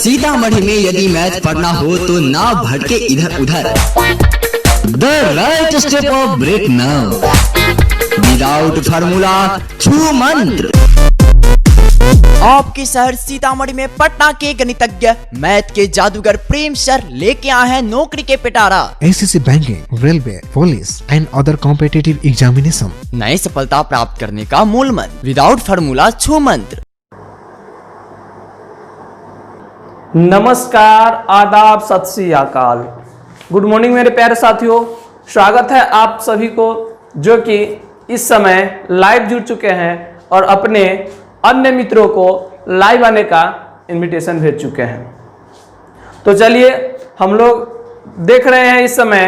सीतामढ़ी में यदि मैथ पढ़ना हो तो ना भटके इधर उधर। The right step of break now without formula छू मंत्र। आपके शहर सीतामढ़ी में पटना के गणितज्ञ मैथ के जादूगर प्रेम सर लेके आए हैं नौकरी के पिटारा। SSC banking, railway, police and other competitive examination. नई सफलता प्राप्त करने का मूल मंत्र विदाउट फार्मूला छू मंत्र। नमस्कार, आदाब, सत श्री अकाल, गुड मॉर्निंग मेरे प्यारे साथियों। स्वागत है आप सभी को जो कि इस समय लाइव जुड़ चुके हैं और अपने अन्य मित्रों को लाइव आने का इनविटेशन भेज चुके हैं। तो चलिए हम लोग देख रहे हैं इस समय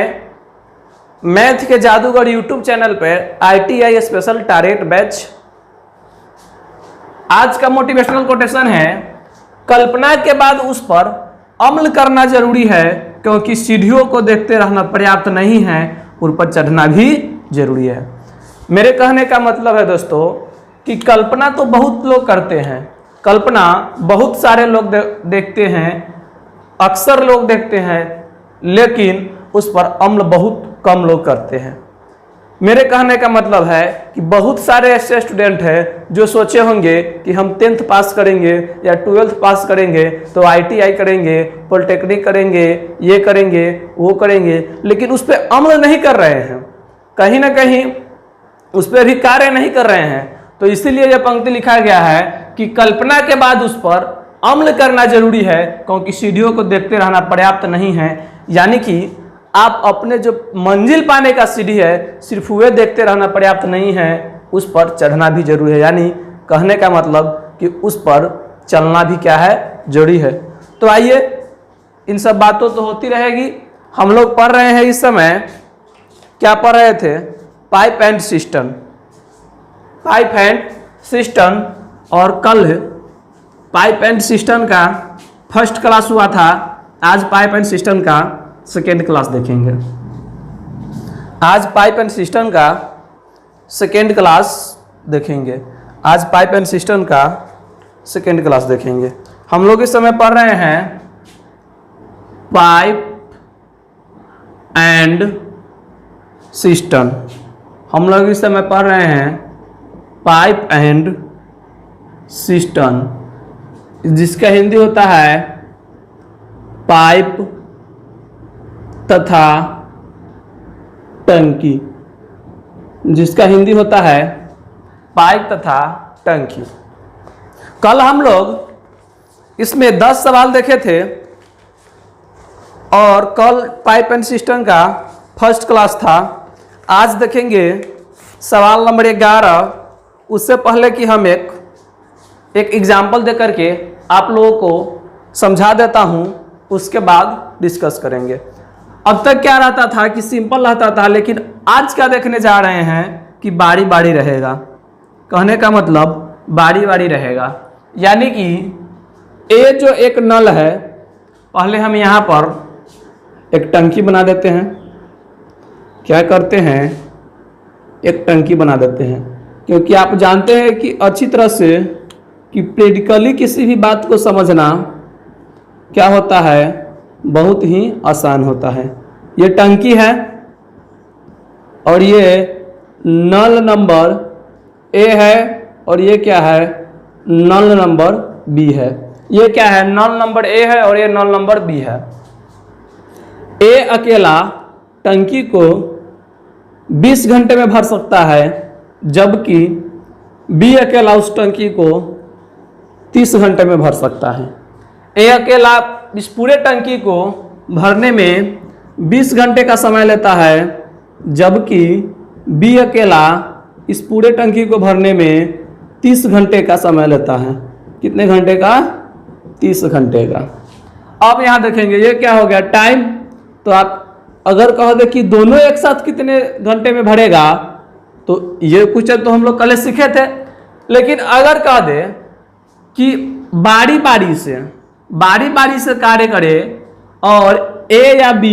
मैथ के जादूगर यूट्यूब चैनल पर ITI स्पेशल टारगेट बैच। आज का मोटिवेशनल कोटेशन है, कल्पना के बाद उस पर अमल करना जरूरी है क्योंकि सीढ़ियों को देखते रहना पर्याप्त नहीं है, उन पर चढ़ना भी जरूरी है। मेरे कहने का मतलब है दोस्तों कि कल्पना तो बहुत लोग करते हैं, कल्पना बहुत सारे लोग देखते हैं, अक्सर लोग देखते हैं, लेकिन उस पर अमल बहुत कम लोग करते हैं। मेरे कहने का मतलब है कि बहुत सारे ऐसे स्टूडेंट हैं जो सोचे होंगे कि हम 10th पास करेंगे या 12th पास करेंगे तो ITI करेंगे, पॉलिटेक्निक करेंगे, ये करेंगे, वो करेंगे, लेकिन उस पर अमल नहीं कर रहे हैं, कहीं ना कहीं उस पर भी कार्य नहीं कर रहे हैं। तो इसीलिए यह पंक्ति लिखा गया है कि कल्पना के बाद उस पर अमल करना जरूरी है क्योंकि सीढ़ियों को देखते रहना पर्याप्त नहीं है। यानी कि आप अपने जो मंजिल पाने का सीढ़ी है सिर्फ वे देखते रहना पर्याप्त नहीं है, उस पर चढ़ना भी जरूरी है। यानी कहने का मतलब कि उस पर चलना भी क्या है, जरूरी है। तो आइए, इन सब बातों तो होती रहेगी। हम लोग पढ़ रहे हैं इस समय, क्या पढ़ रहे थे, pipe and system, pipe and system. और कल पाइप एंड सिस्टम का फर्स्ट क्लास हुआ था, आज पाइप एंड सिस्टम का सेकेंड क्लास देखेंगे। आज पाइप एंड सिस्टम का सेकेंड क्लास देखेंगे, आज पाइप एंड सिस्टम का सेकेंड क्लास देखेंगे। हम लोग इस समय पढ़ रहे हैं पाइप एंड सिस्टम। हम लोग इस समय पढ़ रहे हैं पाइप एंड सिस्टम, जिसका हिंदी होता है पाइप तथा टंकी, जिसका हिंदी होता है पाइप तथा टंकी। कल हम लोग इसमें 10 सवाल देखे थे और कल पाइप एंड सिस्टम का फर्स्ट क्लास था। आज देखेंगे सवाल नंबर 11। उससे पहले कि हम एक एग्जाम्पल दे करके आप लोगों को समझा देता हूं, उसके बाद डिस्कस करेंगे। अब तक क्या रहता था कि सिंपल रहता था, लेकिन आज क्या देखने जा रहे हैं कि बारी बारी रहेगा। कहने का मतलब बारी बारी रहेगा, यानी कि ये जो एक नल है, पहले हम यहाँ पर एक टंकी बना देते हैं। क्या करते हैं, एक टंकी बना देते हैं, क्योंकि आप जानते हैं कि अच्छी तरह से कि प्रैक्टिकली किसी भी बात को समझना क्या होता है, बहुत ही आसान होता है। ये टंकी है और ये नल नंबर A है और ये क्या है, नल नंबर B है। ये क्या है, नल नंबर A है और ये नल नंबर B है। A अकेला टंकी को 20 घंटे में भर सकता है, जबकि B अकेला उस टंकी को 30 घंटे में भर सकता है। A अकेला इस पूरे टंकी को भरने में 20 घंटे का समय लेता है, जबकि B अकेला इस पूरे टंकी को भरने में 30 घंटे का समय लेता है। कितने घंटे का, 30 घंटे का। अब यहाँ देखेंगे ये क्या हो गया, टाइम। तो आप अगर कहो दे कि दोनों एक साथ कितने घंटे में भरेगा, तो ये क्वेश्चन तो हम लोग कल सीखे थे। लेकिन अगर कह दे कि बारी बारी से कार्य करे और A या B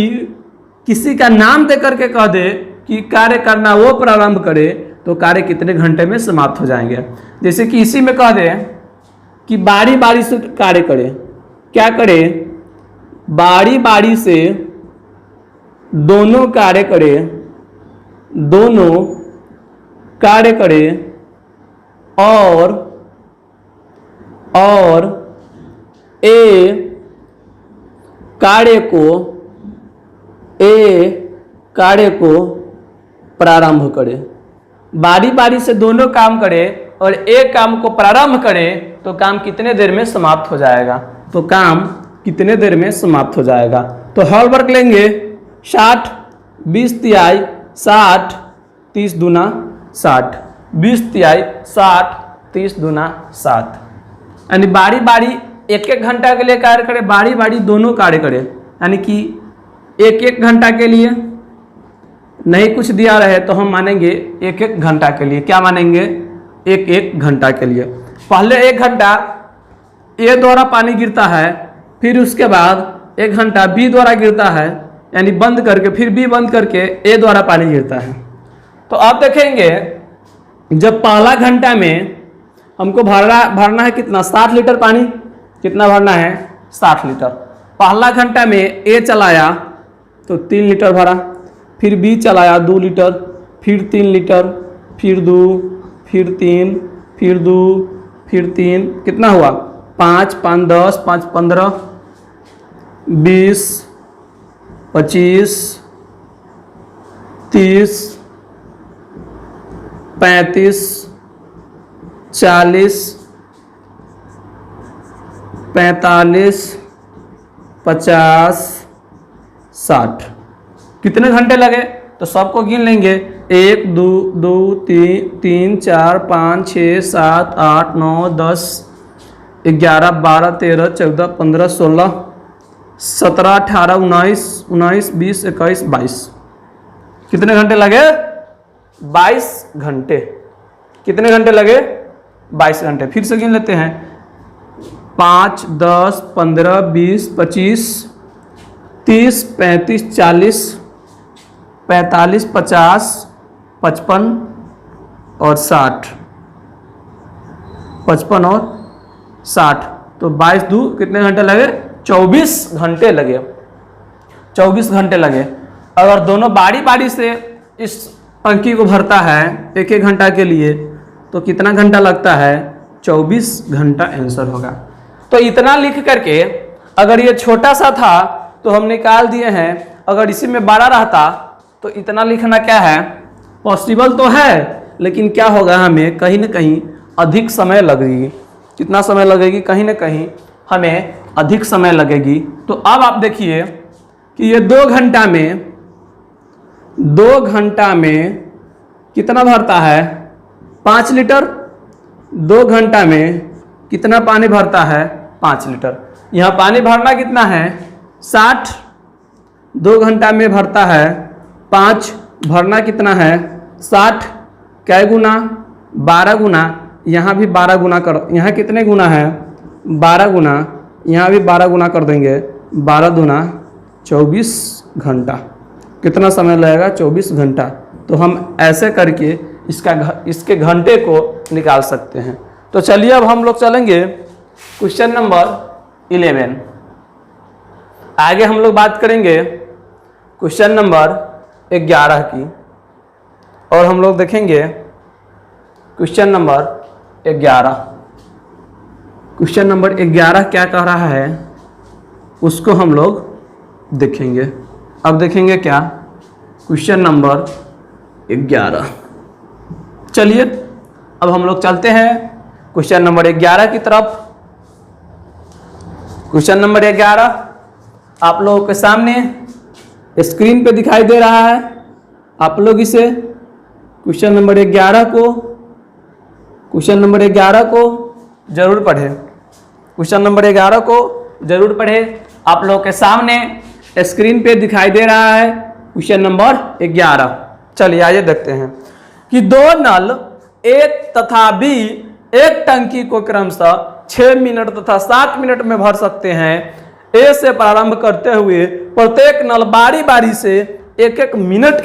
किसी का नाम दे करके कह दे कि कार्य करना वो प्रारंभ करे, तो कार्य कितने घंटे में समाप्त हो जाएंगे। जैसे कि इसी में कह दे कि बारी बारी से कार्य करे, क्या करे, बारी बारी से दोनों कार्य करे, दोनों कार्य करे और ए कार्य को प्रारंभ करे। बारी बारी से दोनों काम करे और एक काम को प्रारंभ करे तो काम कितने देर में समाप्त हो जाएगा, तो काम कितने देर में समाप्त हो जाएगा। तो हॉल वर्क लेंगे 60 20 तिहाई 60 30 दूना 60, 20 तिहाई 60 30 दूना 60, यानी बारी बारी एक एक घंटा के लिए कार्य करे, बारी बारी दोनों कार्य करे, यानी कि एक एक घंटा के लिए नहीं कुछ दिया रहे तो हम मानेंगे एक एक घंटा के लिए। क्या मानेंगे, एक एक घंटा के लिए। पहले एक घंटा ए द्वारा पानी गिरता है, फिर उसके बाद एक घंटा बी द्वारा गिरता है, यानी बंद करके फिर बी बंद करके ए द्वारा पानी गिरता है। तो आप देखेंगे जब पहला घंटा में हमको भरना है कितना, 60 लीटर पानी। कितना भरना है, 60 लीटर। पहला घंटा में ए चलाया तो 3 लीटर भरा, फिर बी चलाया 2 लीटर, फिर 3 लीटर, फिर 2, फिर 3, फिर 2, फिर 3, कितना हुआ 5 5 10 5 15 20 25 30 35 40 45 50 60। कितने घंटे लगे तो सबको गिन लेंगे, 1 2 2 3 4 5 6 7 8 9 10 11 12 13 14 15 16 17 18 19 19 20 21 22। कितने घंटे लगे, 22 घंटे। कितने घंटे लगे, 22 घंटे। फिर से गिन लेते हैं, 5 10 15 20 25 30 35 40 45 50 55 और 60, 55 और 60। तो 22 2 कितने घंटे लगे, 24 घंटे लगे। 24 घंटे लगे। अगर दोनों बारी बारी से इस टंकी को भरता है एक एक घंटा के लिए तो कितना घंटा लगता है, 24 घंटा आंसर होगा। तो इतना लिख करके, अगर ये छोटा सा था तो हम निकाल दिए हैं, अगर इसी में 12 रहता तो इतना लिखना क्या है, पॉसिबल तो है, लेकिन क्या होगा, हमें कहीं ना कहीं अधिक समय लगेगी। कितना समय लगेगी, कहीं ना कहीं हमें अधिक समय लगेगी। तो अब आप देखिए कि ये 2 घंटा में कितना भरता है, 5 लीटर। 2 घंटा में कितना पानी भरता है, 5 लीटर। यहाँ पानी भरना कितना है, 60। 2 घंटा में भरता है 5, भरना कितना है 60। क्या गुना, 12 गुना। यहाँ भी 12 गुना कर, यहाँ कितने गुना है, 12 गुना। यहाँ भी 12 गुना कर देंगे, 12 दूना 24 घंटा। कितना समय लगेगा, 24 घंटा। तो हम ऐसे करके इसके घंटे को निकाल सकते हैं। तो चलिए अब हम लोग चलेंगे क्वेश्चन नंबर 11। आगे हम लोग बात करेंगे क्वेश्चन नंबर 11 की, और हम लोग देखेंगे क्वेश्चन नंबर 11। क्वेश्चन नंबर 11 क्या कह रहा है उसको हम लोग देखेंगे। अब देखेंगे क्या, क्वेश्चन नंबर 11। चलिए अब हम लोग चलते हैं क्वेश्चन नंबर 11 की तरफ। क्वेश्चन नंबर 11 आप लोगों के सामने स्क्रीन पे दिखाई दे रहा है। आप लोग इसे क्वेश्चन नंबर 11 को जरूर पढ़ें। क्वेश्चन नंबर 11 को जरूर पढ़ें। आप लोगों के सामने स्क्रीन पे दिखाई दे रहा है क्वेश्चन नंबर 11। चलिए आइए देखते हैं कि 2 नल ए तथा बी एक टंकी को क्रमशः 6 मिनट तथा 7 मिनट में भर सकते हैं। ए से प्रारंभ करते हुए प्रत्येक नल बारी बारी से एक एक मिनट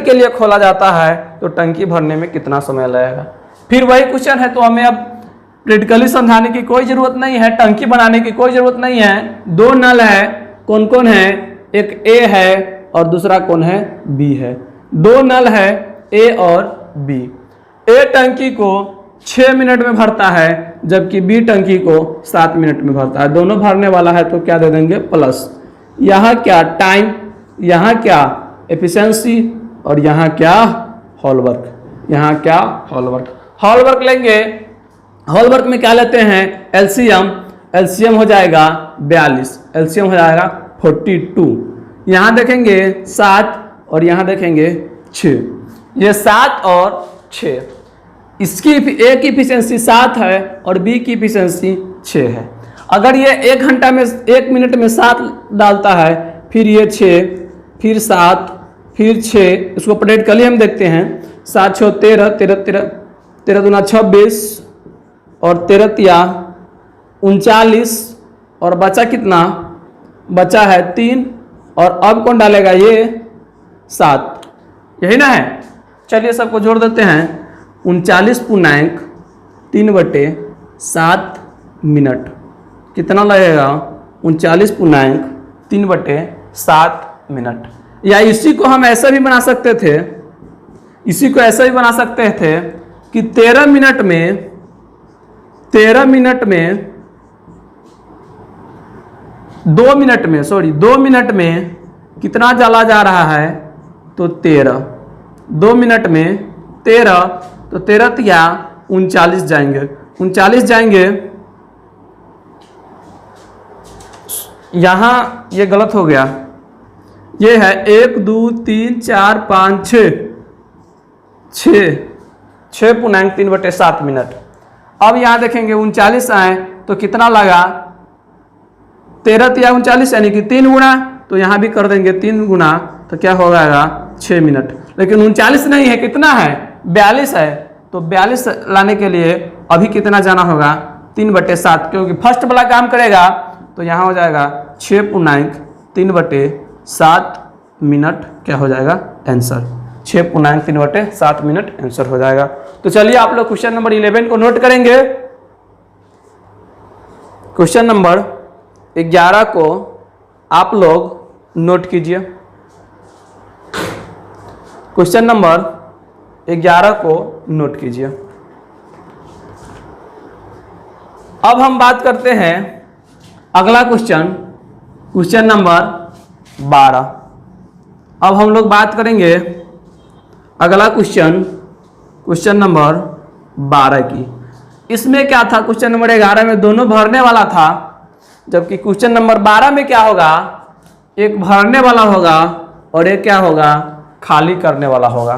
के लिए खोला जाता है, तो टंकी भरने में कितना समय लगेगा। फिर वही क्वेश्चन है, तो हमें अब प्रैक्टिकली समझाने की कोई जरूरत नहीं है, टंकी बनाने की कोई जरूरत नहीं है। दो नल है, कौन कौन है, एक ए है और दूसरा कौन है, बी है। दो नल है ए और बी। ए टंकी को 6 मिनट में भरता है जबकि बी टंकी को 7 मिनट में भरता है। दोनों भरने वाला है तो क्या दे देंगे, प्लस। यहाँ क्या टाइम, यहाँ क्या एफिशिएंसी और यहाँ क्या हॉलवर्क, यहाँ क्या हॉलवर्क। हॉलवर्क लेंगे, हॉलवर्क में क्या लेते हैं, एलसीएम। एलसीएम हो जाएगा 42, एलसीएम हो जाएगा 42। यहाँ देखेंगे 7 और यहाँ देखेंगे 6, ये 7 और 6। इसकी ए की इफिशिएंसी 7 है और बी की इफिशिएंसी 6 है। अगर ये 1 घंटा में 1 मिनट में 7 डालता है, फिर ये 6, फिर 7, फिर 6, इसको प्रैक्टिकली हम देखते हैं। 7 6 13, 13 दूना 26 और 13 तिया 39 और बचा कितना, बचा है 3 और अब कौन डालेगा, ये 7, यही ना है। चलिए सबको जोड़ देते हैं। 39.3/7 मिनट कितना लगेगा, 39.3/7 मिनट। या इसी को हम ऐसा भी बना सकते थे, इसी को ऐसा भी बना सकते थे कि 13 मिनट में 2 मिनट में कितना जला जा रहा है, तो 13। 2 मिनट में 13, तो 13 तिया 39 जाएंगे, 39 जाएंगे। यहाँ ये गलत हो गया, ये है 1 2 3 4 5 6, 6.3/7 मिनट। अब यहाँ देखेंगे 39 आए तो कितना लगा, 13 तिया 39 यानी कि 3 गुना, तो यहाँ भी कर देंगे 3 गुना, तो क्या हो जाएगा 6 मिनट। लेकिन 39 नहीं है, कितना है, 42 है। तो 42 लाने के लिए अभी कितना जाना होगा, 3/7, क्योंकि फर्स्ट वाला काम करेगा तो यहाँ हो जाएगा 6.3/7 मिनट। क्या हो जाएगा आंसर, 6.3/7 मिनट आंसर हो जाएगा। तो चलिए आप लोग क्वेश्चन नंबर 11 को नोट करेंगे। क्वेश्चन नंबर 11 को आप लोग नोट कीजिए। क्वेश्चन नंबर 11 को नोट कीजिए। अब हम बात करते हैं अगला क्वेश्चन, क्वेश्चन नंबर 12। अब हम लोग बात करेंगे अगला क्वेश्चन, क्वेश्चन नंबर 12 की। इसमें क्या था, क्वेश्चन नंबर 11 में दोनों भरने वाला था, जबकि क्वेश्चन नंबर 12 में क्या होगा, एक भरने वाला होगा और एक क्या होगा, खाली करने वाला होगा।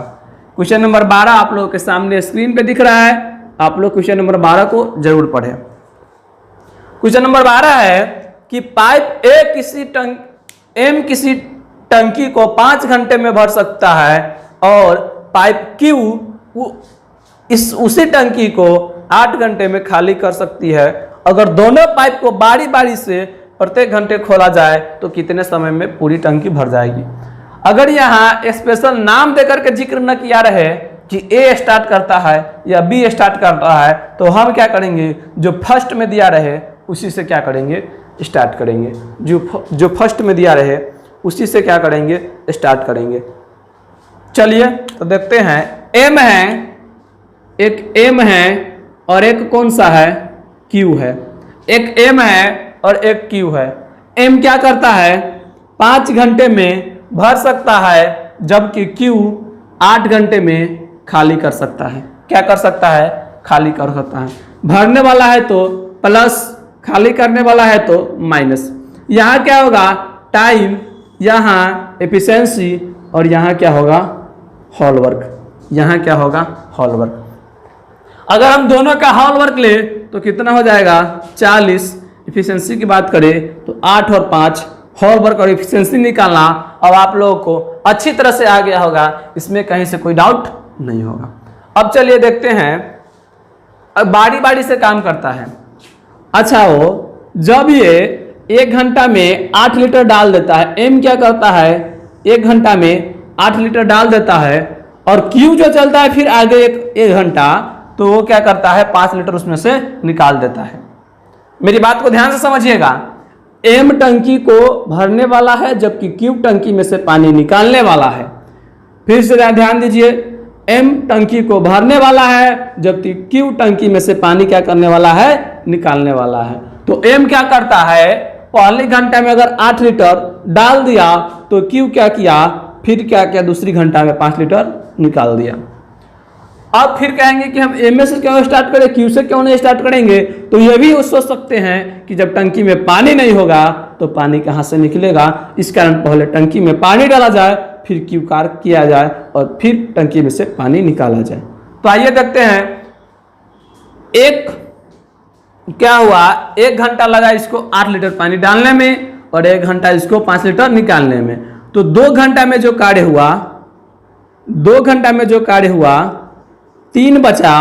क्वेश्चन नंबर 12 आप लोगों के सामने स्क्रीन पे दिख रहा है, आप लोग क्वेश्चन नंबर 12 को जरूर पढ़ें। क्वेश्चन नंबर 12 है कि पाइप ए किसी टंकी को 5 घंटे में भर सकता है और पाइप क्यू उसी टंकी को 8 घंटे में खाली कर सकती है। अगर दोनों पाइप को बारी बारी से प्रत्येक घंटे खोला जाए तो कितने समय में पूरी टंकी भर जाएगी। अगर यहाँ स्पेशल नाम देकर के जिक्र न किया रहे कि ए स्टार्ट करता है या बी स्टार्ट करता है, तो हम क्या करेंगे, जो फर्स्ट में दिया रहे उसी से क्या करेंगे, स्टार्ट करेंगे। जो फर्स्ट में दिया रहे उसी से क्या करेंगे, स्टार्ट करेंगे। चलिए तो देखते हैं। एम है, एक एम है और एक कौन सा है, क्यू है। एक एम है और एक क्यू है। एम क्या करता है, 5 घंटे में भर सकता है, जबकि क्यू 8 घंटे में खाली कर सकता है। क्या कर सकता है, खाली कर सकता है। भरने वाला है तो प्लस, खाली करने वाला है तो माइनस। यहाँ क्या होगा, टाइम, यहाँ एफिशिएंसी और यहाँ क्या होगा, हॉलवर्क। यहाँ क्या होगा, हॉलवर्क। अगर हम दोनों का हॉलवर्क ले तो कितना हो जाएगा, 40। एफिशिएंसी की बात करें तो 8 और 5 हॉलवर्क और एफिशिएंसी निकालना अब आप लोगों को अच्छी तरह से आ गया होगा, इसमें कहीं से कोई डाउट नहीं होगा। अब चलिए देखते हैं, अब बारी बारी से काम करता है। अच्छा, वो जब ये 1 घंटा में 8 लीटर डाल देता है, एम क्या करता है, 1 घंटा में 8 लीटर डाल देता है और क्यू जो चलता है फिर आगे एक घंटा तो वो क्या करता है 5 लीटर उसमें से निकाल देता है। मेरी बात को ध्यान से समझिएगा, एम टंकी को भरने वाला है जबकि क्यू टंकी में से पानी निकालने वाला है। फिर से ध्यान दीजिए, एम टंकी को भरने वाला है जबकि क्यू टंकी में से पानी क्या करने वाला है, निकालने वाला है। तो एम क्या करता है, पहले घंटे में अगर 8 लीटर डाल दिया तो क्यू क्या किया, फिर क्या किया, दूसरी घंटा में 5 लीटर निकाल दिया। अब फिर कहेंगे कि हम एम से क्यों स्टार्ट करें, क्यू से क्यों नहीं स्टार्ट करेंगे, तो ये भी सोच सकते हैं कि जब टंकी में पानी नहीं होगा तो पानी कहाँ से निकलेगा, इस कारण पहले टंकी में पानी डाला जाए, फिर क्यू कार किया जाए और फिर टंकी में से पानी निकाला जाए। तो आइए देखते हैं, एक क्या हुआ, 1 घंटा लगा इसको 8 लीटर पानी डालने में और 1 घंटा इसको 5 लीटर निकालने में। तो 2 घंटा में जो कार्य हुआ, 2 घंटा में जो कार्य हुआ, 3 बचा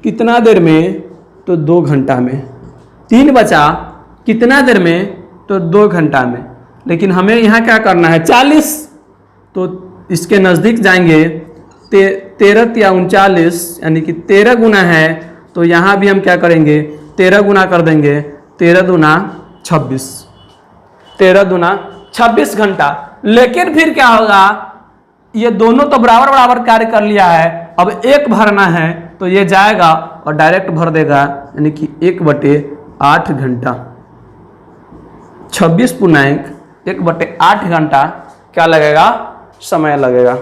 कितना देर में, तो 2 घंटा में। 3 बचा कितना देर में, तो 2 घंटा में। लेकिन हमें यहाँ क्या करना है 40, तो इसके नज़दीक जाएंगे, 13 या 39 यानी कि 13 गुना है, तो यहाँ भी हम क्या करेंगे 13 गुना कर देंगे, 13 दूना 26, 13 दूना 26 घंटा। लेकिन फिर क्या होगा, ये दोनों तो बराबर बराबर कार्य कर लिया है, अब एक भरना है तो ये जाएगा और डायरेक्ट भर देगा, यानी कि 1/8 घंटा, 26.1/8 घंटा क्या लगेगा, समय लगेगा।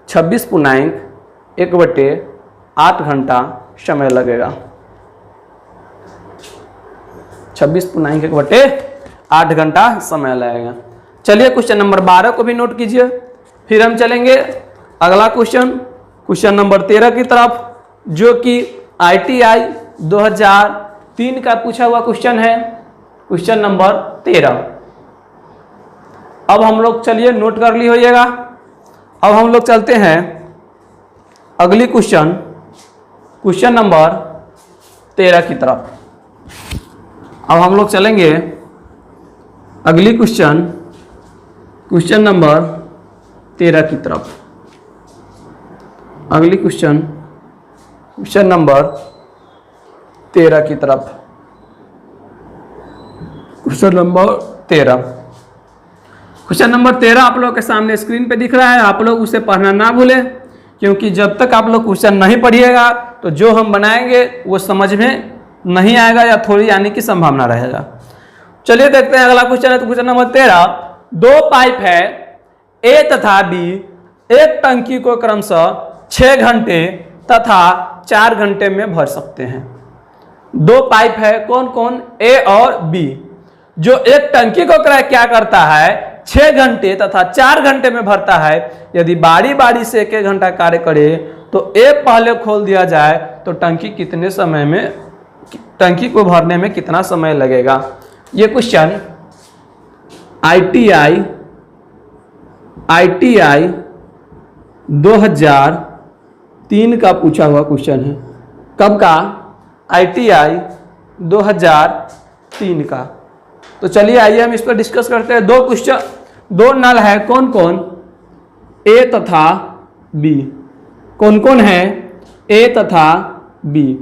26.1/8 घंटा समय लगेगा, 26.1/8 घंटा समय लगेगा। चलिए क्वेश्चन नंबर 12 को भी नोट कीजिए। फिर हम चलेंगे अगला क्वेश्चन नंबर 13 की तरफ, जो कि ITI 2003 का पूछा हुआ क्वेश्चन है, क्वेश्चन नंबर 13। अब हम लोग चलिए नोट कर ली होइएगा। अब हम लोग चलते हैं अगली क्वेश्चन नंबर 13 की तरफ। अब हम लोग चलेंगे अगली क्वेश्चन नंबर 13 की तरफ। अगली क्वेश्चन नंबर 13 की तरफ। क्वेश्चन नंबर 13 आप लोगों के सामने स्क्रीन पे दिख रहा है, आप लोग उसे पढ़ना ना भूलें, क्योंकि जब तक आप लोग क्वेश्चन नहीं पढ़िएगा तो जो हम बनाएंगे वो समझ में नहीं आएगा या थोड़ी आने की संभावना रहेगा। चलिए देखते हैं अगला क्वेश्चन है। तो क्वेश्चन नंबर 13, 2 पाइप है ए तथा बी, एक टंकी को क्रमशः 6 घंटे तथा 4 घंटे में भर सकते हैं। 2 पाइप है, कौन कौन, ए और बी, जो एक टंकी को क्या करता है 6 घंटे तथा 4 घंटे में भरता है। यदि बारी बारी से 1 घंटा कार्य करे तो ए पहले खोल दिया जाए तो टंकी को भरने में कितना समय लगेगा। ये क्वेश्चन ITI 2003 का पूछा हुआ क्वेश्चन है। कब का, ITI 2003 का। तो चलिए आइए हम इस पर डिस्कस करते हैं। 2 नल है, कौन कौन, ए तथा बी। कौन कौन है, ए तथा बी।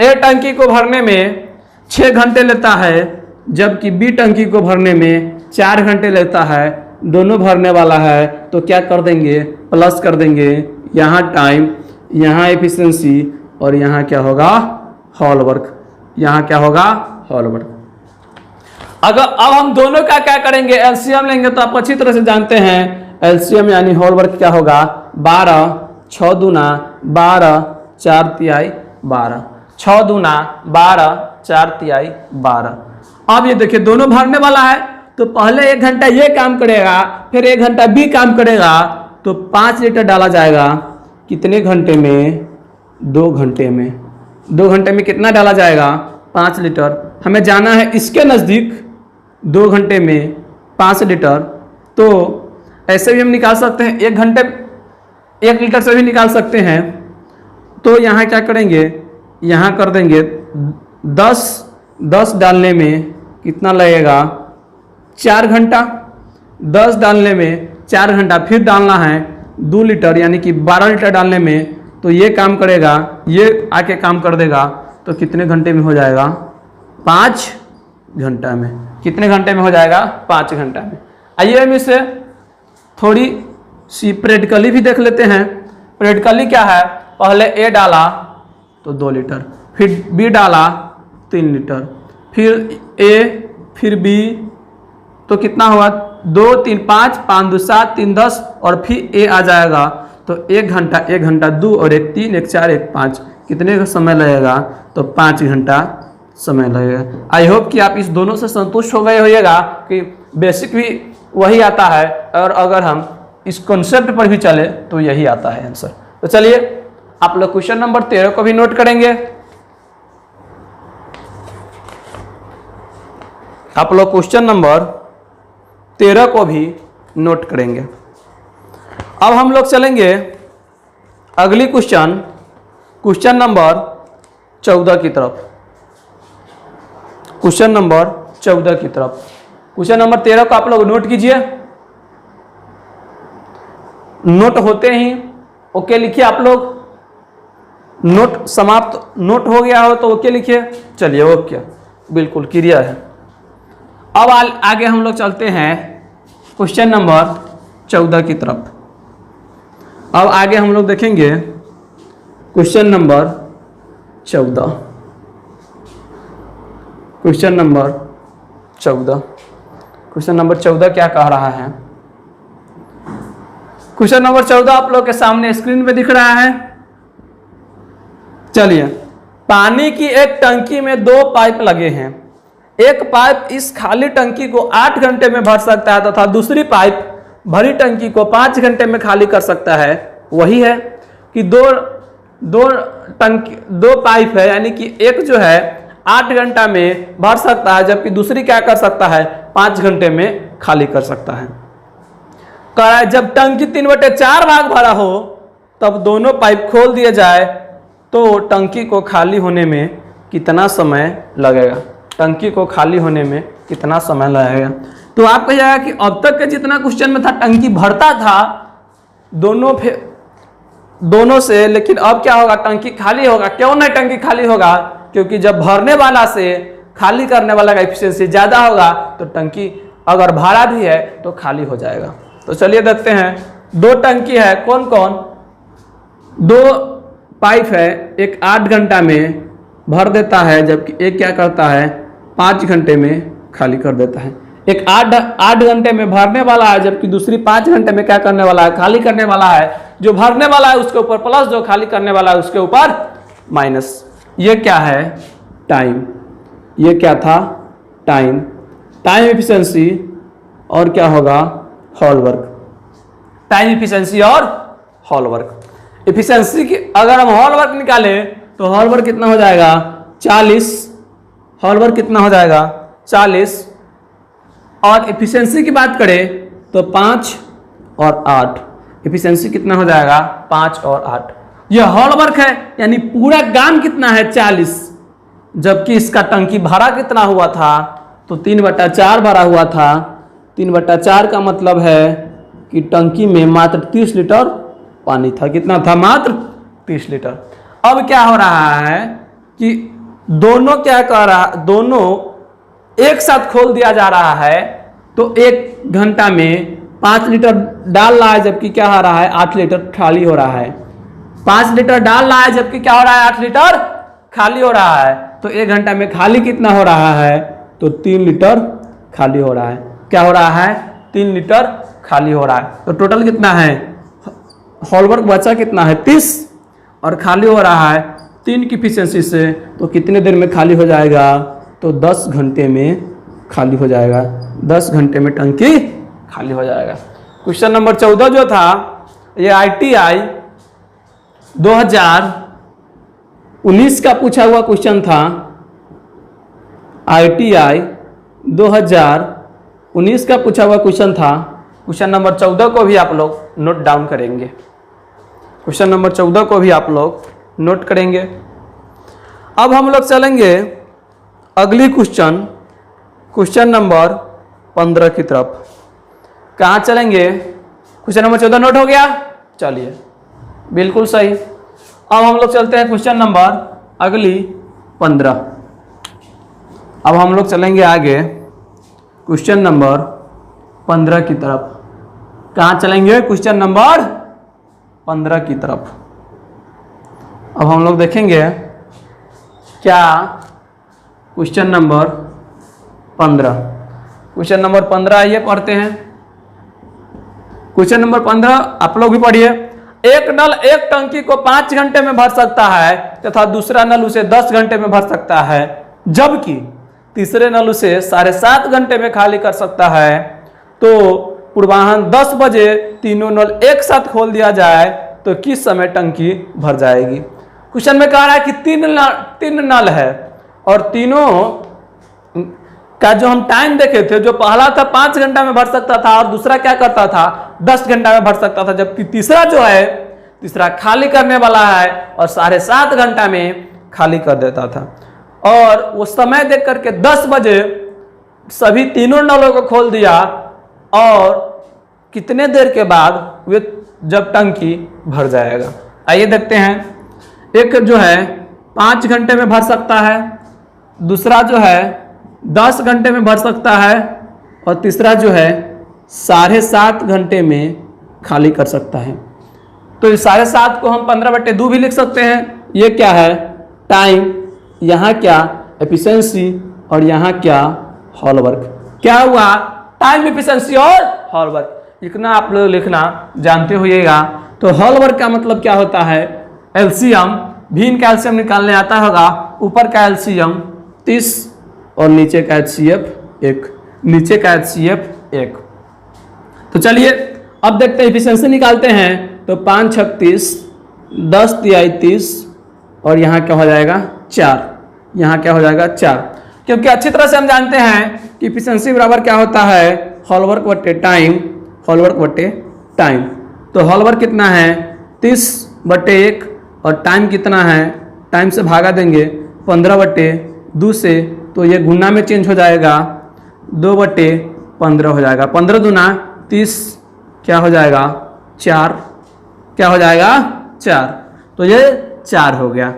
ए टंकी को भरने में 6 घंटे लेता है जबकि बी टंकी को भरने में 4 घंटे लेता है। दोनों भरने वाला है तो क्या कर देंगे, प्लस कर देंगे, यहाँ टाइम, यहाँ एफिशिएंसी और यहाँ क्या होगा, हॉल वर्क। यहाँ क्या होगा, हॉल वर्क। अगर अब हम दोनों का क्या करेंगे, एलसीएम लेंगे तो आप अच्छी तरह से जानते हैं एलसीएम यानी हॉल वर्क क्या होगा, 12, 6 दूना 12, 4 तिहाई 12, 6 दूना 12, 4 तिहाई 12। अब ये देखिए दोनों भरने वाला है तो पहले 1 घंटा ये काम करेगा, फिर 1 घंटा बी काम करेगा, तो 5 लीटर डाला जाएगा। कितने घंटे में, 2 घंटे में। 2 घंटे में कितना डाला जाएगा, 5 लीटर। हमें जाना है इसके नज़दीक, 2 घंटे में 5 लीटर। तो ऐसे भी हम निकाल सकते हैं, 1 घंटे 1 लीटर से भी निकाल सकते हैं। तो यहाँ क्या करेंगे, यहाँ कर देंगे 10 डालने में कितना लगेगा, 4 घंटा। 10 डालने में 4 घंटा, फिर डालना है 2 लीटर यानी कि 12 लीटर डालने में तो ये काम करेगा, ये आके काम कर देगा, तो कितने घंटे में हो जाएगा? 5 घंटा में। कितने घंटे में हो जाएगा? 5 घंटा में। आइए हम इसे थोड़ी सी प्रैक्टिकली भी देख लेते हैं। प्रैक्टिकली क्या है? पहले ए डाला तो 2 लीटर, फिर बी डाला 3 लीटर, फिर ए, फिर बी, तो कितना हुआ? 2 3 5, 5 2 7, 3 10, और फिर ए आ जाएगा, तो 1 घंटा 2 और 1 3, 1 4, 1 5, कितने का समय लगेगा? तो 5 घंटा समय लगेगा। आई होप कि आप इस दोनों से संतुष्ट हो गए होइएगा कि बेसिक भी वही आता है, और अगर हम इस कॉन्सेप्ट पर भी चले तो यही आता है आंसर। तो चलिए आप लोग क्वेश्चन नंबर 13 को भी नोट करेंगे। आप लोग क्वेश्चन नंबर 13 को भी नोट करेंगे। अब हम लोग चलेंगे अगली क्वेश्चन नंबर 14 की तरफ। क्वेश्चन नंबर 14 की तरफ। क्वेश्चन नंबर 13 को आप लोग नोट कीजिए। नोट होते ही ओके लिखिए। आप लोग नोट समाप्त, नोट हो गया हो तो ओके लिखिए। चलिए ओके, बिल्कुल क्लियर है। अब आगे हम लोग चलते हैं क्वेश्चन नंबर 14 की तरफ। अब आगे हम लोग देखेंगे question number 14। Question number 14। Question number 14 क्या कह रहा है? क्वेश्चन नंबर 14 आप लोग के सामने स्क्रीन पे दिख रहा है। चलिए, पानी की एक टंकी में 2 पाइप लगे हैं। एक पाइप इस खाली टंकी को 8 घंटे में भर सकता है तथा दूसरी पाइप भरी टंकी को 5 घंटे में खाली कर सकता है। वही है कि दो पाइप है, यानी कि एक जो है 8 घंटा में भर सकता है, जबकि दूसरी क्या कर सकता है? 5 घंटे में खाली कर सकता है। कह रहा है जब टंकी 3/4 भाग भरा हो तब दोनों पाइप खोल दिए जाए तो टंकी को खाली होने में कितना समय लगेगा? टंकी को खाली होने में कितना समय लगेगा? तो आप कहिएगा कि अब तक के जितना क्वेश्चन में था टंकी भरता था दोनों से, लेकिन अब क्या होगा? टंकी खाली होगा। क्यों नहीं टंकी खाली होगा? क्योंकि जब भरने वाला से खाली करने वाला का एफिशिएंसी ज्यादा होगा तो टंकी अगर भरा भी है तो खाली हो जाएगा। तो चलिए देखते हैं। 2 टंकी है, कौन कौन? 2 पाइप है, एक 8 घंटा में भर देता है, जबकि एक क्या करता है? 5 घंटे में खाली कर देता है। एक 8 घंटे में भरने वाला है, जबकि दूसरी 5 घंटे में क्या करने वाला है? खाली करने वाला है। जो भरने वाला है उसके ऊपर प्लस, जो खाली करने वाला है उसके ऊपर माइनस। ये क्या है? टाइम। ये क्या था? टाइम। टाइम एफिशिएंसी और क्या होगा? Hall work. टाइम एफिशिएंसी और हॉल वर्क। एफिशिएंसी की अगर हम हॉल वर्क निकालें तो हॉल वर्क कितना हो जाएगा? 40। हॉल वर्क कितना हो जाएगा? 40। और एफिशिएंसी की बात करें तो 5 और 8। एफिशिएंसी कितना हो जाएगा? 5 और 8। यह हॉल वर्क है, यानी पूरा काम कितना है? 40। जबकि इसका टंकी भरा कितना हुआ था? तो 3/4 भरा हुआ था। 3/4 का मतलब है कि टंकी में मात्र 30 लीटर पानी था। कितना था? मात्र 30 लीटर। अब क्या हो रहा है कि दोनों क्या कर रहा? दोनों एक साथ खोल दिया जा रहा है, तो 1 घंटा में 5 लीटर डाल रहा है, जबकि क्या हो रहा है? 8 लीटर खाली हो रहा है। 5 लीटर डाल रहा है, जबकि क्या हो रहा है? 8 लीटर खाली हो रहा है। तो 1 घंटा में खाली कितना हो रहा है? तो 3 लीटर खाली हो रहा है। क्या हो रहा है? 3 लीटर खाली हो रहा है। तो टोटल कितना है? हॉलवर्क बचा कितना है? 30, और खाली हो रहा है 3 की एफिशिएंसी से। तो कितने देर में खाली हो जाएगा? तो 10 घंटे में खाली हो जाएगा। 10 घंटे में टंकी खाली हो जाएगा। क्वेश्चन नंबर 14 जो था ये ITI 2019 का पूछा हुआ क्वेश्चन था। ITI 2019 का पूछा हुआ क्वेश्चन था। क्वेश्चन नंबर 14 को भी आप लोग नोट डाउन करेंगे। क्वेश्चन नंबर 14 को भी आप लोग नोट करेंगे। अब हम लोग चलेंगे अगली क्वेश्चन नंबर 15 की तरफ। कहाँ चलेंगे? क्वेश्चन नंबर 14 नोट हो गया? चलिए, बिल्कुल सही। अब हम लोग चलते हैं क्वेश्चन नंबर अगली 15। अब हम लोग चलेंगे आगे क्वेश्चन नंबर 15 की तरफ। कहाँ चलेंगे? क्वेश्चन नंबर 15 की तरफ। अब हम लोग देखेंगे क्या क्वेश्चन नंबर 15। क्वेश्चन नंबर 15 आइए पढ़ते हैं। क्वेश्चन नंबर 15 आप लोग भी पढ़िए। एक नल एक टंकी को 5 घंटे में भर सकता है तथा दूसरा नल उसे 10 घंटे में भर सकता है, जबकि तीसरे नल उसे 7.5 घंटे में खाली कर सकता है। तो पूर्वाह्न 10 बजे तीनों नल एक साथ खोल दिया जाए तो किस समय टंकी भर जाएगी? क्वेश्चन में कह रहा है कि तीन नल है और तीनों का जो हम टाइम देखे थे, जो पहला था 5 घंटा में भर सकता था और दूसरा क्या करता था 10 घंटा में भर सकता था, जबकि तीसरा खाली करने वाला है और 7.5 घंटा में खाली कर देता था। और वो समय देख करके 10 बजे सभी तीनों नलों को खोल दिया और कितने देर के बाद वे जब टंकी भर जाएगा। आइए देखते हैं। एक जो है 5 घंटे में भर सकता है, दूसरा जो है 10 घंटे में भर सकता है और तीसरा जो है 7.5 घंटे में खाली कर सकता है। तो इस 7.5 को हम 15/2 भी लिख सकते हैं। ये क्या है? टाइम, यहाँ क्या एफिशिएंसी और यहाँ क्या हॉल वर्क। क्या हुआ? टाइम, एफिशिएंसी और हॉल वर्क। इतना आप लोग लिखना जानते होइएगा। तो हॉल वर्क का मतलब क्या होता है? एलसीएम, भिन्न का एलसीएम निकालने आता होगा। ऊपर का एलसीएम 30 और नीचे का HCF 1, नीचे का HCF 1। तो चलिए अब देखते हैं, एफिशिएंसी निकालते हैं। तो 5 6 30, 10 तिहाई 30 और यहाँ क्या हो जाएगा 4, यहाँ क्या हो जाएगा 4। क्योंकि अच्छी तरह से हम जानते हैं कि एफिशिएंसी बराबर क्या होता है? हॉल वर्क बटे टाइम, हॉल वर्क बटे टाइम। तो हॉल वर्क कितना है? 30/1 और टाइम कितना है? टाइम से भागा देंगे 15/2 से, तो ये गुना में चेंज हो जाएगा 2/15 हो जाएगा। 15 दूना 30, क्या हो जाएगा 4, क्या हो जाएगा 4। तो ये 4 हो गया।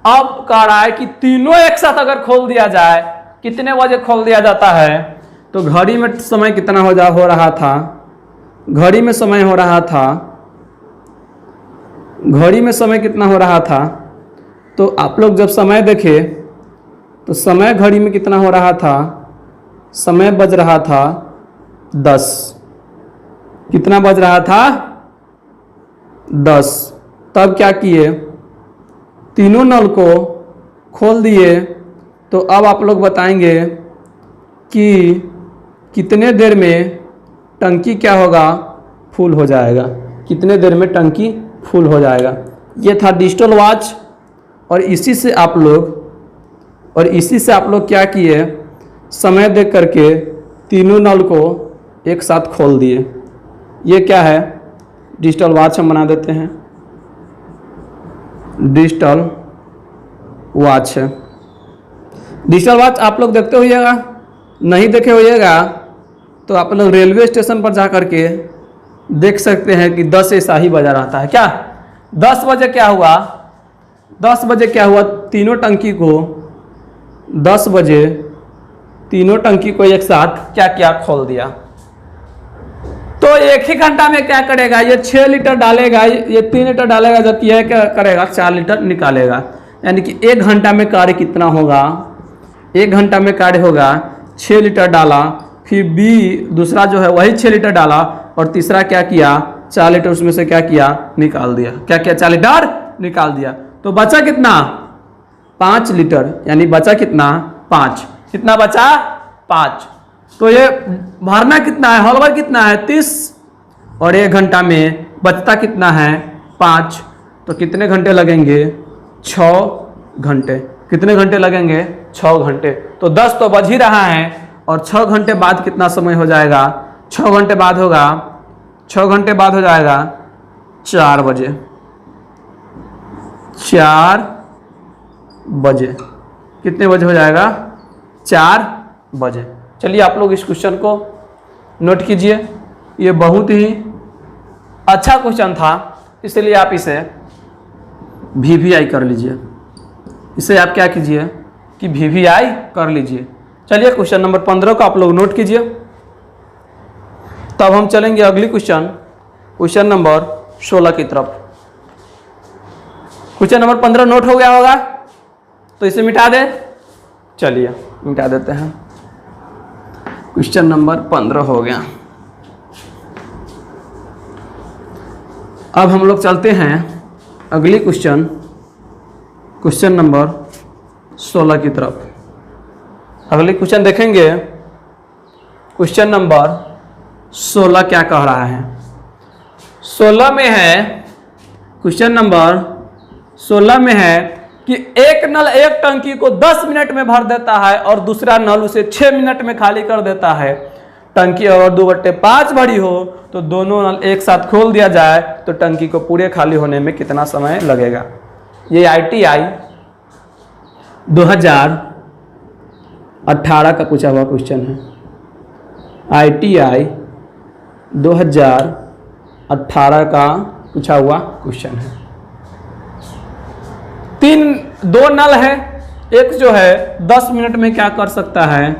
अब कह रहा है कि तीनों एक साथ अगर खोल दिया जाए, कितने बजे खोल दिया जाता है? तो घड़ी में समय कितना हो रहा था? घड़ी में समय हो रहा था, घड़ी में समय कितना हो रहा था? तो आप लोग जब समय देखें तो समय घड़ी में कितना हो रहा था? समय बज रहा था 10। कितना बज रहा था? 10। तब क्या किए? तीनों नल को खोल दिए। तो अब आप लोग बताएंगे कि कितने देर में टंकी क्या होगा? फुल हो जाएगा। कितने देर में टंकी फुल हो जाएगा। ये था डिजिटल वॉच। और इसी से आप लोग क्या किए? समय देख करके तीनों नल को एक साथ खोल दिए। ये क्या है? डिजिटल वॉच हम बना देते हैं। डिजिटल वॉच है। डिजिटल वॉच आप लोग देखते होइएगा, नहीं देखे होइएगा तो आप लोग रेलवे स्टेशन पर जा करके देख सकते हैं कि 10 ऐसा ही बजा रहता है। क्या 10 बजे क्या हुआ? 10 बजे क्या हुआ? तीनों टंकी को 10 बजे तीनों टंकी को एक साथ क्या किया? खोल दिया। तो एक ही घंटा में क्या करेगा? ये 6 लीटर डालेगा, ये 3 लीटर डालेगा, जबकि यह क्या करेगा? 4 लीटर निकालेगा। यानी कि 1 घंटा में कार्य कितना होगा? 1 घंटा में कार्य होगा 6 लीटर डाला, फिर दूसरा जो है वही 6 लीटर डाला और तीसरा क्या किया? 4 लीटर उसमें से क्या किया? निकाल दिया। क्या किया? 4 लीटर निकाल दिया। तो बचा कितना? 5 लीटर। यानी बचा कितना? 5। कितना बचा? 5। तो ये भरना कितना है? हॉल वर्क कितना है? 30 और 1 घंटा में बचता कितना है? 5। तो कितने घंटे लगेंगे? 6 घंटे। कितने घंटे लगेंगे? 6 घंटे। तो 10 तो बज ही रहा है और 6 घंटे बाद कितना समय हो जाएगा? 6 घंटे बाद होगा, 6 घंटे बाद हो जाएगा 4 बजे। 4 बजे कितने बजे हो जाएगा? 4 बजे। चलिए आप लोग इस क्वेश्चन को नोट कीजिए। ये बहुत ही अच्छा क्वेश्चन था, इसलिए आप इसे VVI कर लीजिए। इसे आप क्या कीजिए कि VVI कर लीजिए। चलिए क्वेश्चन नंबर 15 को आप लोग नोट कीजिए। तब हम चलेंगे अगली क्वेश्चन नंबर 16 की तरफ। क्वेश्चन नंबर 15 नोट हो गया होगा, तो इसे मिटा दे। चलिए मिटा देते हैं। क्वेश्चन नंबर 15 हो गया। अब हम लोग चलते हैं अगली क्वेश्चन नंबर 16 की तरफ। अगली क्वेश्चन देखेंगे। क्वेश्चन नंबर 16 क्या कह रहा है? 16 में है, क्वेश्चन नंबर 16 में है कि एक नल एक टंकी को 10 मिनट में भर देता है और दूसरा नल उसे 6 मिनट में खाली कर देता है। टंकी अगर 2/5 भरी हो तो दोनों नल एक साथ खोल दिया जाए तो टंकी को पूरे खाली होने में कितना समय लगेगा? ये ITI 2018 का पूछा हुआ क्वेश्चन है। ITI 2018 का पूछा हुआ क्वेश्चन है। दो नल है, एक जो है 10 मिनट में क्या कर सकता है,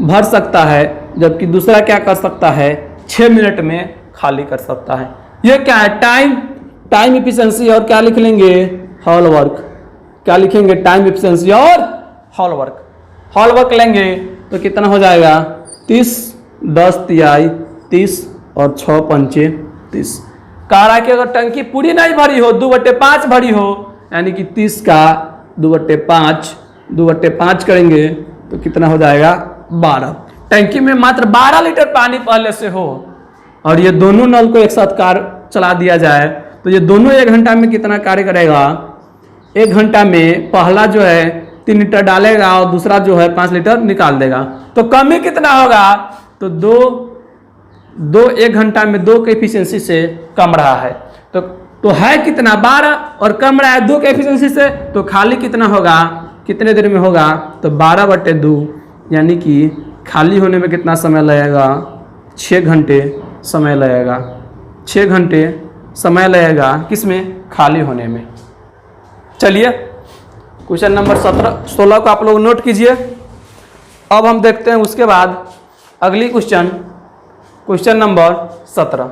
भर सकता है, जबकि दूसरा क्या कर सकता है, 6 मिनट में खाली कर सकता है। ये क्या है? टाइम इफिशिएंसी और क्या लिख लेंगे? Hall work. क्या लिखेंगे? टाइम इफिशिएंसी और हॉल वर्क। हॉल वर्क लेंगे तो कितना हो जाएगा? 30, 10 तिहाई 30 और 6 पंचे 30। कह रहा है कि अगर टंकी पूरी नहीं भरी हो, 2/5 भरी हो, यानी कि 30 का 2/5 करेंगे तो कितना हो जाएगा? 12। टंकी में मात्र 12 लीटर पानी पहले से हो और ये दोनों नल को एक साथ कार्य चला दिया जाए तो ये दोनों 1 घंटा में कितना कार्य करेगा? 1 घंटा में पहला जो है 3 लीटर डालेगा और दूसरा जो है 5 लीटर निकाल देगा। तो कमी कितना होगा? तो 1 घंटा में 2 के एफिशिएंसी से कम रहा है। तो है कितना? 12 और कम रहा है 2 के एफिशिएंसी से, तो खाली कितना होगा? कितने देर में होगा? तो 12/2, यानी कि खाली होने में कितना समय लगेगा? 6 घंटे समय लगेगा। 6 घंटे समय लगेगा किसमें? खाली होने में। चलिए क्वेश्चन नंबर 16 को आप लोग नोट कीजिए। अब हम देखते हैं उसके बाद अगली क्वेश्चन नंबर 17।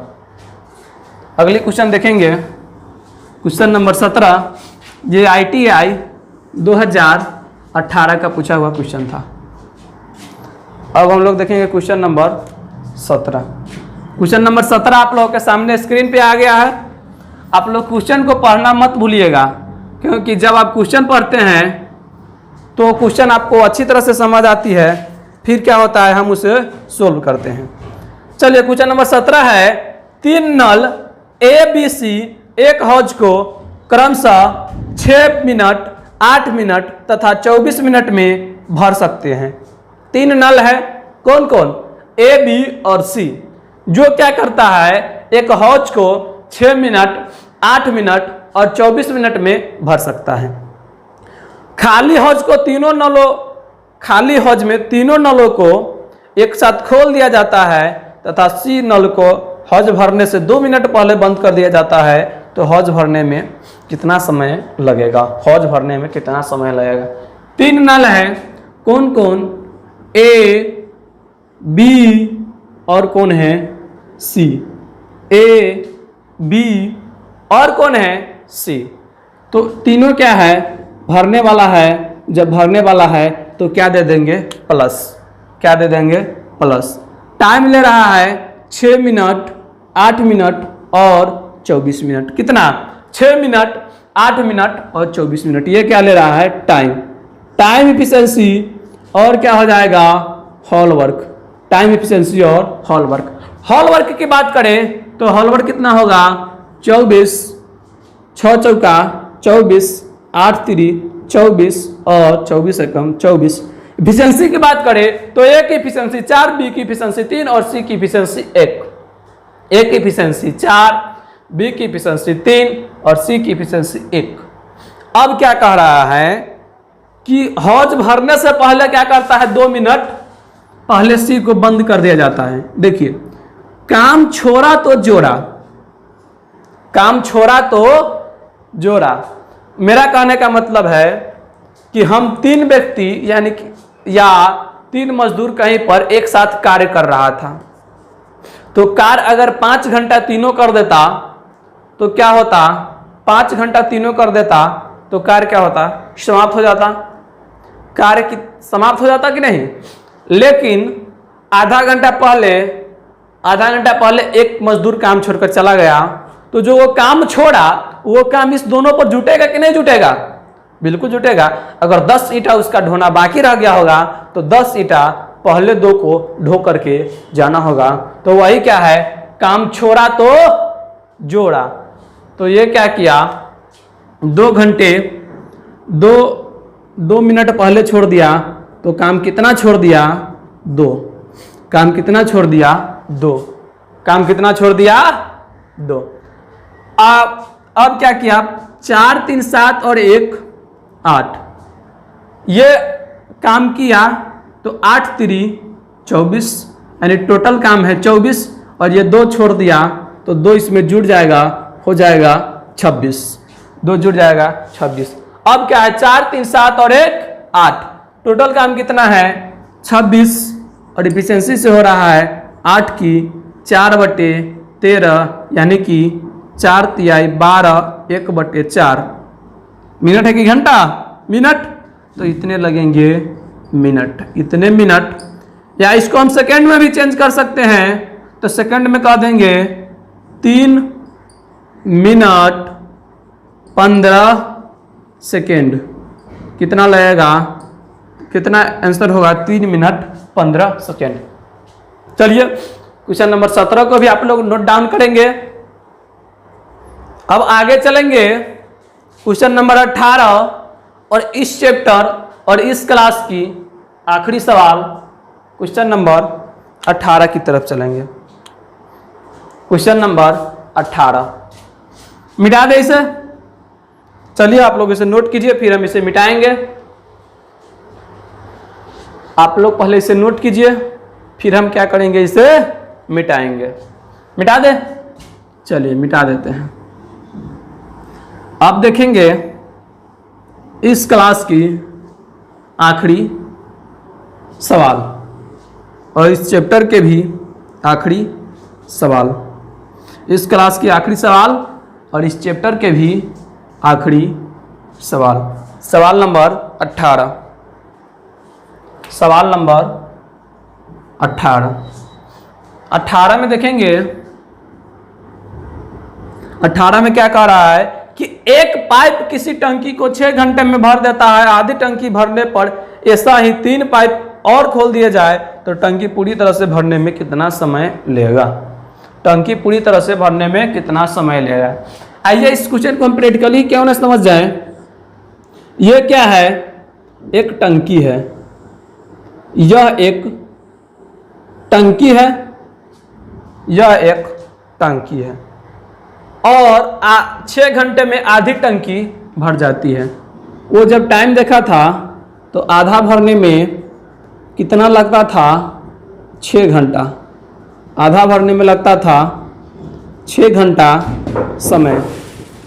अगली क्वेश्चन देखेंगे। क्वेश्चन नंबर 17 ये ITI 2018 का पूछा हुआ क्वेश्चन था। अब हम लोग देखेंगे क्वेश्चन नंबर 17। क्वेश्चन नंबर 17 आप लोगों के सामने स्क्रीन पे आ गया है। आप लोग क्वेश्चन को पढ़ना मत भूलिएगा, क्योंकि जब आप क्वेश्चन पढ़ते हैं तो क्वेश्चन आपको अच्छी तरह से समझ आती है, फिर क्या होता है हम उसे सोल्व करते हैं। चलिए क्वेश्चन नंबर 17 है, 3 नल ABC एक हौज को क्रमशः 6 मिनट, 8 मिनट तथा 24 मिनट में भर सकते हैं। 3 नल है, कौन कौन? A, B और C, जो क्या करता है, एक हौज को 6 मिनट, 8 मिनट और 24 मिनट में भर सकता है। खाली हौज को खाली हौज में तीनों नलों को एक साथ खोल दिया जाता है तथा C नल को हौज भरने से 2 मिनट पहले बंद कर दिया जाता है। तो हौज भरने में कितना समय लगेगा? हौज भरने में कितना समय लगेगा? 3 नल है, कौन कौन? A, B और कौन है? C। A, B और कौन है? C। तो तीनों क्या है? भरने वाला है। जब भरने वाला है तो क्या दे देंगे? प्लस। क्या दे देंगे? प्लस। टाइम ले रहा है 6 मिनट, 8 मिनट और 24 मिनट। कितना? 6 मिनट, 8 मिनट और 24 मिनट। ये क्या ले रहा है? टाइम इफिशिएंसी और क्या हो जाएगा? Hall work. टाइम इफिशिएंसी और हॉल वर्क। हॉल वर्क की बात करें तो हॉल वर्क कितना होगा? 24, 6 चौका 24, 8 3 24 और 24 से कम 24। इफिशिएंसी की बात करें तो A की इफिशिएंसी 4, B की इफिशिएंसी 3 और C की इफिशिएंसी 1। A की इफिशिएंसी 4, B की इफिशिएंसी 3 और C की इफिशिएंसी 1। अब क्या कह रहा है कि हौज भरने से पहले क्या करता है? 2 मिनट पहले C को बंद कर दिया जाता है। देखिए, काम छोड़ा तो जोड़ा, काम छोड़ा तो जोड़ा। मेरा कहने का मतलब है कि हम 3 व्यक्ति यानी कि या 3 मजदूर कहीं पर एक साथ कार्य कर रहा था, तो कार्य अगर 5 घंटा तीनों कर देता तो क्या होता, 5 घंटा तीनों कर देता तो कार्य क्या होता, समाप्त हो जाता, कार्य की समाप्त हो जाता कि नहीं। लेकिन आधा घंटा पहले एक मजदूर काम छोड़कर चला गया, तो जो वो काम छोड़ा वो काम इस दोनों पर जुटेगा कि नहीं जुटेगा, बिल्कुल जुटेगा। अगर 10 ईंटा उसका ढोना बाकी रह गया होगा तो 10 ईंटा पहले 2 को ढो करके जाना होगा। तो वही क्या है, काम छोड़ा तो जोड़ा। तो ये क्या किया, 2 घंटे 2 मिनट पहले छोड़ दिया तो काम कितना छोड़ दिया, 2। काम कितना छोड़ दिया, 2। काम कितना छोड़ दिया, 2। अब क्या किया, 4 3 7 और 1 8, ये काम किया तो 8 3 24, यानी टोटल काम है 24, और ये 2 छोड़ दिया तो 2 इसमें जुड़ जाएगा, हो जाएगा 26, 2 जुड़ जाएगा 26। अब क्या है, 4 3 7 और 1 8, टोटल काम कितना है 26, और इफिशिएंसी से हो रहा है 8 की 4/13, यानी कि 4 तिहाई 12, 1/4। मिनट है कि घंटा, मिनट, तो इतने लगेंगे मिनट, इतने मिनट। या इसको हम सेकंड में भी चेंज कर सकते हैं, तो सेकंड में कह देंगे 3 मिनट 15 सेकेंड। कितना लगेगा, कितना आंसर होगा, 3 मिनट 15 सेकेंड। चलिए क्वेश्चन नंबर 17 को भी आप लोग नोट डाउन करेंगे। अब आगे चलेंगे क्वेश्चन नंबर 18 और इस चैप्टर और इस क्लास की आखिरी सवाल, क्वेश्चन नंबर 18 की तरफ चलेंगे। क्वेश्चन नंबर 18 मिटा दे इसे, चलिए आप लोग इसे नोट कीजिए, फिर हम इसे मिटाएंगे। आप लोग पहले इसे नोट कीजिए, फिर हम क्या करेंगे, इसे मिटाएंगे। मिटा दे, चलिए मिटा देते हैं। आप देखेंगे इस क्लास की आखिरी सवाल और इस चैप्टर के भी आखिरी सवाल, इस क्लास की आखिरी सवाल और इस चैप्टर के भी आखिरी सवाल। सवाल नंबर 18, सवाल नंबर 18 में देखेंगे, 18 में क्या कह रहा है कि एक पाइप किसी टंकी को 6 घंटे में भर देता है। आधी टंकी भरने पर ऐसा ही 3 पाइप और खोल दिए जाए तो टंकी पूरी तरह से भरने में कितना समय लेगा, टंकी पूरी तरह से भरने में कितना समय लेगा। आइए इस क्वेश्चन को हम प्रैक्टिकली क्यों ना समझ जाएं। यह क्या है, एक टंकी है, यह एक टंकी है, यह एक टंकी है, और 6 घंटे में आधी टंकी भर जाती है। वो जब टाइम देखा था तो आधा भरने में कितना लगता था, 6 घंटा, आधा भरने में लगता था 6 घंटा समय,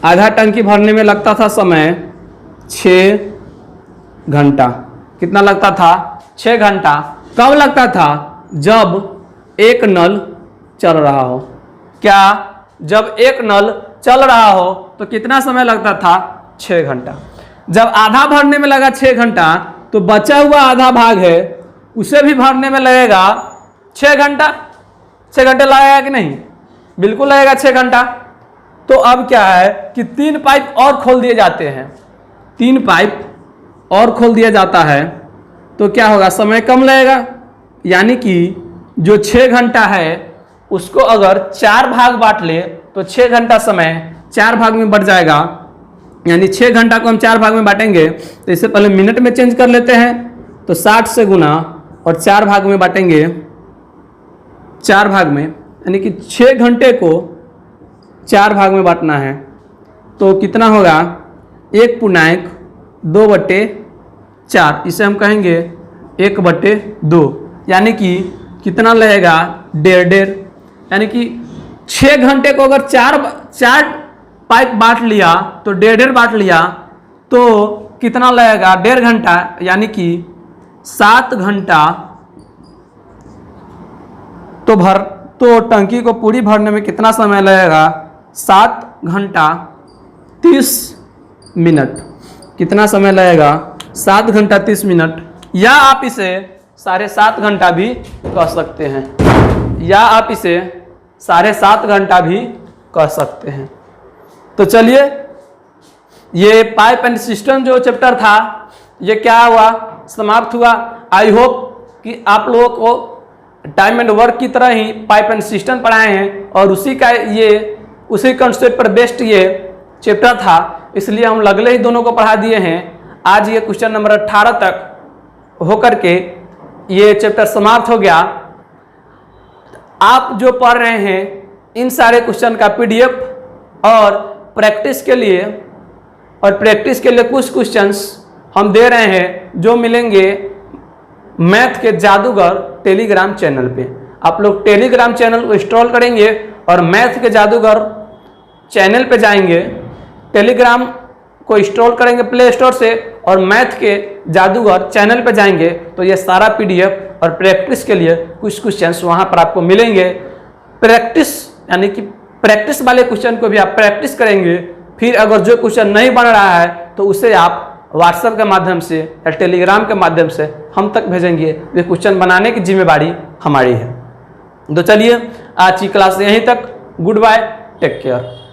आधा टंकी भरने में लगता था समय 6 घंटा। कितना लगता था, 6 घंटा। कब लगता था, जब एक नल चल रहा हो। क्या, जब एक नल चल रहा हो तो कितना समय लगता था, 6 घंटा। जब आधा भरने में लगा 6 घंटा तो बचा हुआ आधा भाग है उसे भी भरने में लगेगा 6 घंटा। 6 घंटे लगेगा कि नहीं, बिल्कुल लगेगा 6 घंटा। तो अब क्या है कि 3 पाइप और खोल दिए जाते हैं, 3 पाइप और खोल दिया जाता है तो क्या होगा, समय कम लगेगा। यानी कि जो 6 घंटा है उसको अगर 4 भाग बांट ले तो 6 घंटा समय 4 भाग में बढ़ जाएगा। यानी 6 घंटा को हम 4 भाग में बांटेंगे तो इससे पहले मिनट में चेंज कर लेते हैं, तो 60 से गुना और 4 भाग में बांटेंगे, 4 भाग में, यानी कि 6 घंटे को 4 भाग में बांटना है तो कितना होगा, 1/2/4, इसे हम कहेंगे 1/2, यानी कि कितना लगेगा, 1.5। यानी कि 6 घंटे को अगर 4 पाइप बांट लिया तो 1.5 बांट लिया, तो कितना लगेगा, 1.5 घंटा, यानी कि 7 घंटा तो टंकी को पूरी भरने में कितना समय लगेगा, 7 घंटा 30 मिनट। कितना समय लगेगा, 7 घंटा 30 मिनट, या आप इसे 7.5 घंटा भी कह सकते हैं, या आप इसे 7.5 घंटा भी कह सकते हैं। तो चलिए, ये पाइप एंड सिस्टम जो चैप्टर था ये क्या हुआ, समाप्त हुआ। आई होप कि आप लोगों को टाइम एंड वर्क की तरह ही पाइप एंड सिस्टम पढ़ाए हैं और उसी कंसेप्ट पर बेस्ड ये चैप्टर था, इसलिए हम लगले ही दोनों को पढ़ा दिए हैं। आज ये क्वेश्चन नंबर 18 तक होकर के ये चैप्टर समाप्त हो गया। आप जो पढ़ रहे हैं इन सारे क्वेश्चन का PDF और प्रैक्टिस के लिए कुछ क्वेश्चंस हम दे रहे हैं जो मिलेंगे मैथ के जादूगर टेलीग्राम चैनल पे। आप लोग टेलीग्राम चैनल को इंस्टॉल करेंगे और मैथ के जादूगर चैनल पे जाएंगे, टेलीग्राम को इंस्टॉल करेंगे प्ले स्टोर से और मैथ के जादूगर चैनल पे जाएंगे तो ये सारा PDF और प्रैक्टिस के लिए कुछ क्वेश्चंस वहाँ पर आपको मिलेंगे। प्रैक्टिस यानी कि प्रैक्टिस वाले क्वेश्चन को भी आप प्रैक्टिस करेंगे, फिर अगर जो क्वेश्चन नहीं बन रहा है तो उसे आप व्हाट्सएप के माध्यम से या टेलीग्राम के माध्यम से हम तक भेजेंगे। वे क्वेश्चन बनाने की जिम्मेदारी हमारी है। तो चलिए, आज की क्लास यहीं तक। Good bye, take care.